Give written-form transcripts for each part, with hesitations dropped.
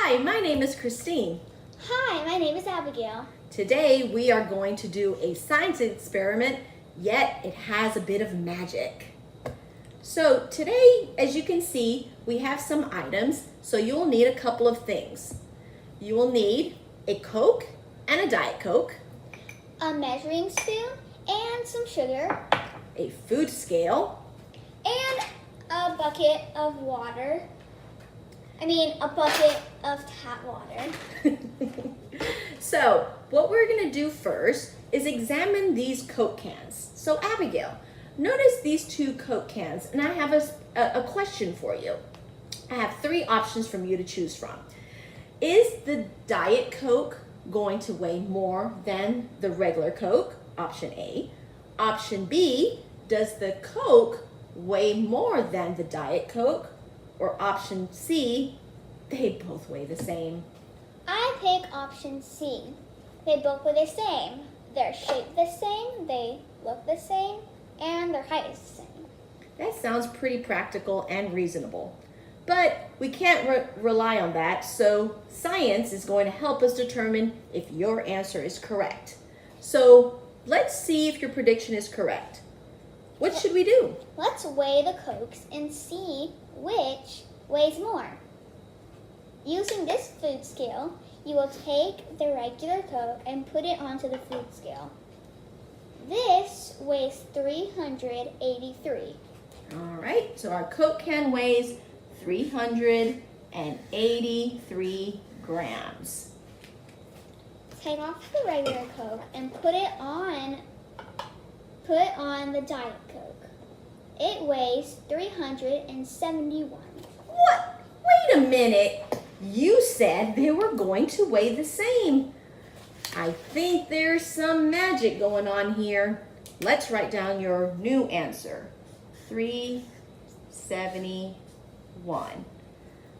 Hi, my name is Christine. Hi, my name is Abigail. Today we are going to do a science experiment, yet it has a bit of magic. So today, as you can see, we have some items, so you'll need a couple of things. You will need a Coke and a Diet Coke, A measuring spoon and some sugar a food scale, and a bucket of water. A bucket of tap water. So what we're going to do first is examine these Coke cans. So Abigail, notice these two Coke cans, and I have a question for you. I have three options from you to choose from. Is the Diet Coke going to weigh more than the regular Coke? Option A. Option B, does the Coke weigh more than the Diet Coke? Or option C, they both weigh the same. I pick option C. They both weigh the same. They're shaped the same, they look the same, and their height is the same. That sounds pretty practical and reasonable. But we can't rely on that, so science is going to help us determine if your answer is correct. So let's see if your prediction is correct. What should we do? Let's weigh the Cokes and see which weighs more. Using this food scale, you will take the regular Coke and put it onto the food scale. This weighs 383. All right, so our Coke can weighs 383 grams. Take off the regular Coke and put on the Diet Coke. It weighs 371. What? Wait a minute. You said they were going to weigh the same. I think there's some magic going on here. Let's write down your new answer. 371.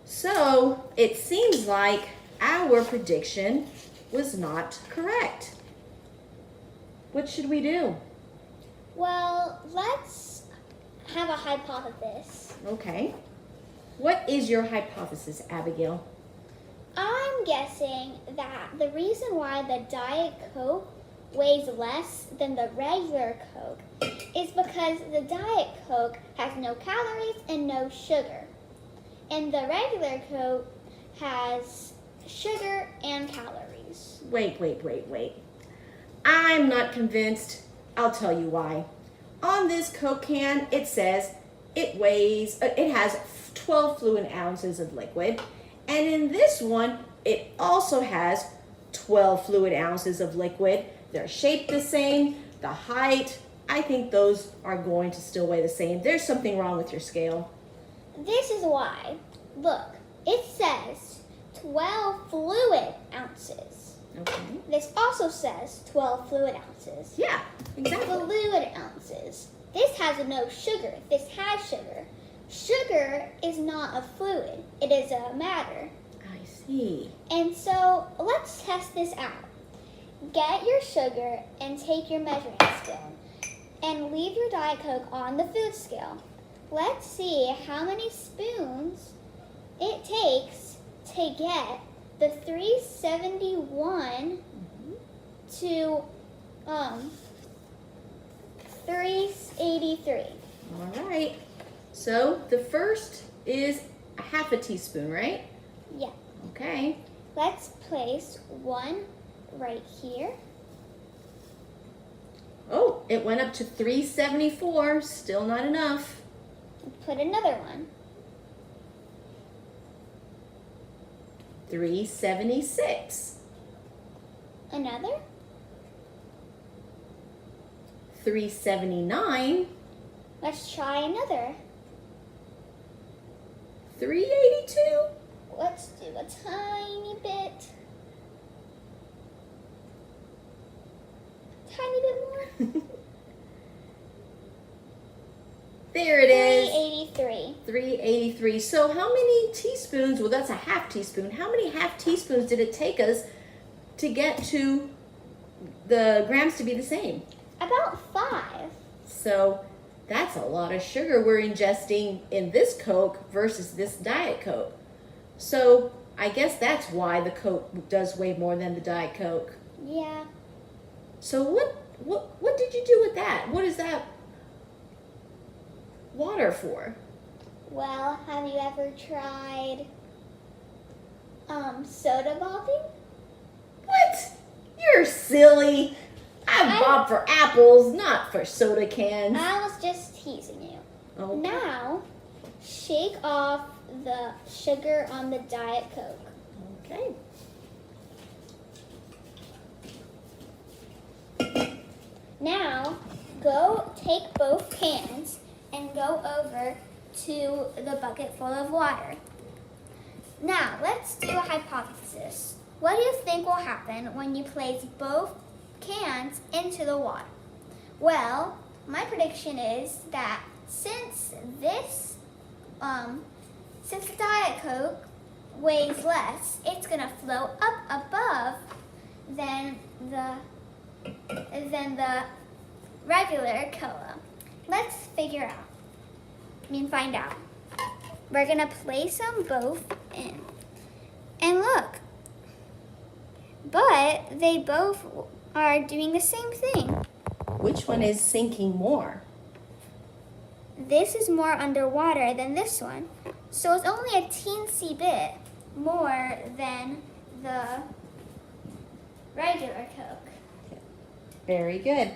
So it seems like our prediction was not correct. What should we do? Well, let's have a hypothesis. Okay. What is your hypothesis, Abigail? I'm guessing that the reason why the Diet Coke weighs less than the regular Coke is because the Diet Coke has no calories and no sugar. And the regular Coke has sugar and calories. Wait. I'm not convinced. I'll tell you why. On this Coke can, it says it has 12 fluid ounces of liquid. And in this one, it also has 12 fluid ounces of liquid. They're shaped the same. The height, I think those are going to still weigh the same. There's something wrong with your scale. This is why. Look, it says 12 fluid ounces. Okay. This also says 12 fluid ounces. Yeah, exactly. Fluid ounces. This has no sugar. This has sugar. Sugar is not a fluid. It is a matter. I see. And so let's test this out. Get your sugar and take your measuring spoon and leave your Diet Coke on the food scale. Let's see how many spoons it takes to get the 371 to 383. All right. So the first is a half a teaspoon, right? Yeah. Okay. Let's place one right here. Oh, it went up to 374. Still not enough. Put another one. 376. Another. 379. Let's try another. 382. Let's do a tiny bit. Tiny bit more. There it is. 383. 383. So how many teaspoons? Well, that's a half teaspoon. How many half teaspoons did it take us to get to the grams to be the same? About 5. So that's a lot of sugar we're ingesting in this Coke versus this Diet Coke. So I guess that's why the Coke does weigh more than the Diet Coke. Yeah. So what did you do with that? What is that water for? Well, have you ever tried soda bobbing? What? You're silly. I I- bob for apples, not for soda cans. I was just teasing you. Oh. Now, shake off the sugar on the Diet Coke. Okay. Now, go take both cans and go over to the bucket full of water. Now, let's do a hypothesis. What do you think will happen when you place both cans into the water? Well, my prediction is that since the Diet Coke weighs less, it's gonna float up above than the regular cola. Let's find out. We're gonna place them both in. And look, but they both are doing the same thing. Which one is sinking more? This is more underwater than this one. So it's only a teensy bit more than the regular Coke. Very good.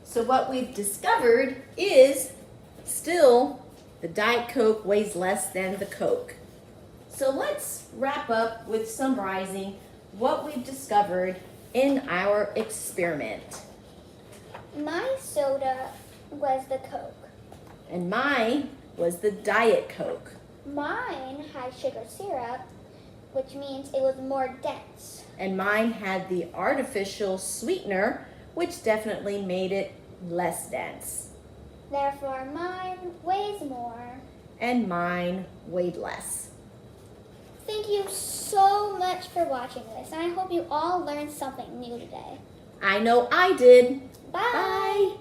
So what we've discovered is still the Diet Coke weighs less than the Coke. So let's wrap up with summarizing what we've discovered in our experiment. My soda was the Coke. And mine was the Diet Coke. Mine had sugar syrup, which means it was more dense. And mine had the artificial sweetener, which definitely made it less dense. Therefore, mine weighs more. And mine weighed less. Thank you so much for watching this, and I hope you all learned something new today. I know I did. Bye. Bye.